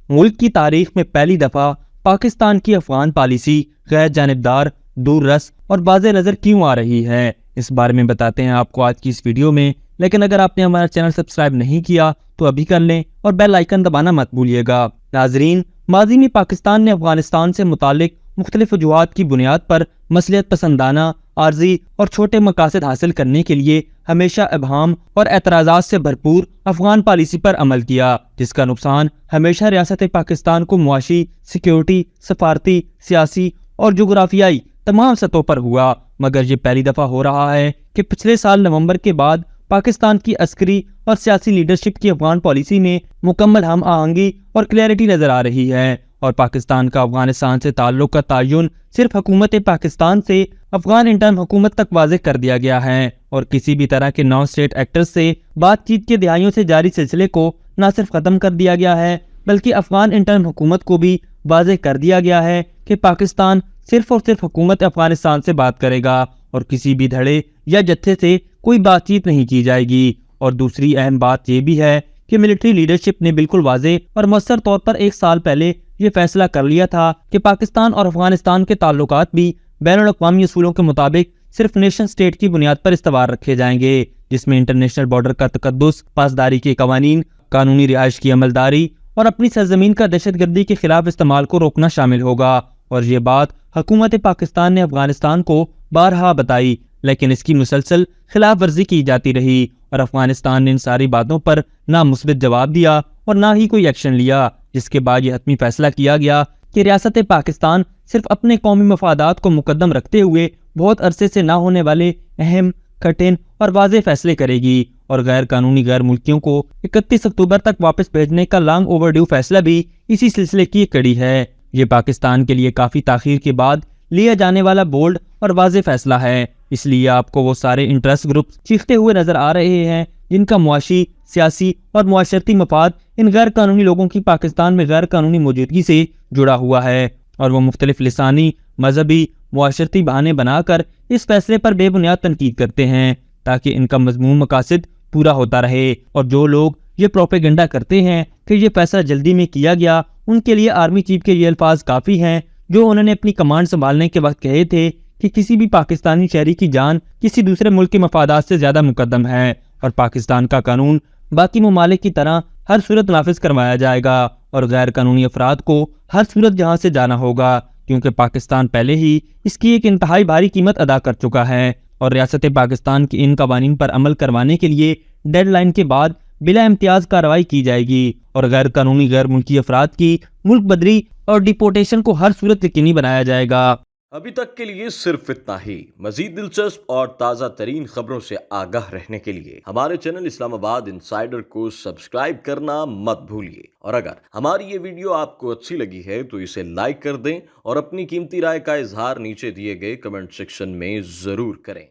मुल्क की तारीख में पहली दफा पाकिस्तान की अफगान पॉलिसी गैर जानिबदार, दूररस और बाज़ नज़र क्यों आ रही है, इस बारे में बताते हैं आपको आज की इस वीडियो में। लेकिन अगर आपने हमारा चैनल सब्सक्राइब नहीं किया तो अभी कर लें और बेल आइकन दबाना मत भूलिएगा। नाजरीन, माजी में पाकिस्तान ने अफगानिस्तान से मुतालिक मुख्तलिफ वजूहात की बुनियाद पर मसलियत पसंदाना, आर्जी और छोटे मकासद हासिल करने के लिए हमेशा इबहाम और एतराज़ात से भरपूर अफगान पॉलिसी पर अमल किया, जिसका नुकसान हमेशा रियासत पाकिस्तान को मुआशी, सिक्योरिटी, सफारती, सियासी और जोग्राफियाई तमाम सतहों पर हुआ। मगर ये पहली दफ़ा हो रहा है कि पिछले साल नवंबर के बाद पाकिस्तान की अस्करी और सियासी लीडरशिप की अफगान पॉलिसी में मुकम्मल हम आहंगी और क्लैरिटी नजर आ रही है और पाकिस्तान का अफगानिस्तान से ताल्लुक का तयन सिर्फ हुकूमत पाकिस्तान से अफगान इंटर्म हुकूमत तक वाज़ेह कर दिया गया है और किसी भी तरह के नॉन स्टेट एक्टर्स से बातचीत के दहाइयों से जारी सिलसिले को न सिर्फ ख़त्म कर दिया गया है बल्कि अफगान इंटर्म हुकूमत को भी वाज़ेह कर दिया गया है कि पाकिस्तान सिर्फ और सिर्फ हुकूमत अफगानिस्तान से बात करेगा और किसी भी धड़े या जत्थे से कोई बातचीत नहीं की जाएगी। और दूसरी अहम बात यह भी है कि मिलिट्री लीडरशिप ने बिल्कुल वाज़ेह और मौसर तौर पर एक साल पहले ये फैसला कर लिया था कि पाकिस्तान और अफगानिस्तान के ताल्लुकात भी बैनुल अक़वामी असूलों के मुताबिक सिर्फ नेशन स्टेट की बुनियाद पर इस्तवार रखे जाएंगे, जिसमें इंटरनेशनल बॉर्डर का तकद्दुस, पासदारी के कवानीन, कानूनी रिहाइश की अमलदारी और अपनी सरजमीन का दहशतगर्दी के खिलाफ इस्तेमाल को रोकना शामिल होगा। और ये बात हुकूमत पाकिस्तान ने अफगानिस्तान को बारहा बताई, लेकिन इसकी मुसलसल खिलाफ वर्जी की जाती रही और अफगानिस्तान ने इन सारी बातों पर ना मुस्बित जवाब दिया और ना ही कोई एक्शन लिया, जिसके बाद यह हतमी फैसला किया गया कि रियासत पाकिस्तान सिर्फ अपने कौमी मफादात को मुकद्दम रखते हुए बहुत अरसे से ना होने वाले अहम, कठिन और वाज़ेह फैसले करेगी और गैर कानूनी गैर मुल्कियों को 31 अक्टूबर तक वापस भेजने का लॉन्ग ओवरड्यू फैसला भी इसी सिलसिले की एक कड़ी है। ये पाकिस्तान के लिए काफ़ी ताख़ीर के बाद लिया जाने वाला बोल्ड और वाज़ेह फैसला है, इसलिए आपको वो सारे इंटरेस्ट ग्रुप चीखते हुए नजर आ रहे हैं जिनका मुआशी, सियासी और मुआशरती मफाद इन गैर कानूनी लोगों की पाकिस्तान में गैर कानूनी मौजूदगी से जुड़ा हुआ है और वो मुख्तलिफ लिसानी, मजहबी, मुआशरती बहाने बनाकर इस फैसले पर बेबुनियाद तनकीद करते हैं ताकि इनका मजमूम मकासद पूरा होता रहे। और जो लोग ये प्रोपेगेंडा करते हैं कि ये फैसला जल्दी में किया गया, उनके लिए आर्मी चीफ के ये अल्फाज काफ़ी हैं जो उन्होंने अपनी कमांड संभालने के वक्त कहे थे कि किसी भी पाकिस्तानी शहरी की जान किसी दूसरे मुल्क के मफादात से ज़्यादा मुकद्दम है और पाकिस्तान का कानून बाकी ममालिक की तरह हर सूरत नाफिज करवाया जाएगा और गैर कानूनी अफराद को हर सूरत जहाँ से जाना होगा, क्योंकि पाकिस्तान पहले ही इसकी एक इंतहाई भारी कीमत अदा कर चुका है और रियासत पाकिस्तान के इन कवानीन पर अमल करवाने के लिए डेडलाइन के बाद बिला इम्तियाज कार्रवाई की जाएगी और गैर कानूनी गैर मुल्की अफराद की मुल्क बदरी और डिपोर्टेशन को हर सूरत यकीनी बनाया जाएगा। अभी तक के लिए सिर्फ इतना ही। मजीद दिलचस्प और ताज़ा तरीन खबरों से आगाह रहने के लिए हमारे चैनल इस्लामाबाद इंसाइडर को सब्सक्राइब करना मत भूलिए और अगर हमारी ये वीडियो आपको अच्छी लगी है तो इसे लाइक कर दें और अपनी कीमती राय का इजहार नीचे दिए गए कमेंट सेक्शन में जरूर करें।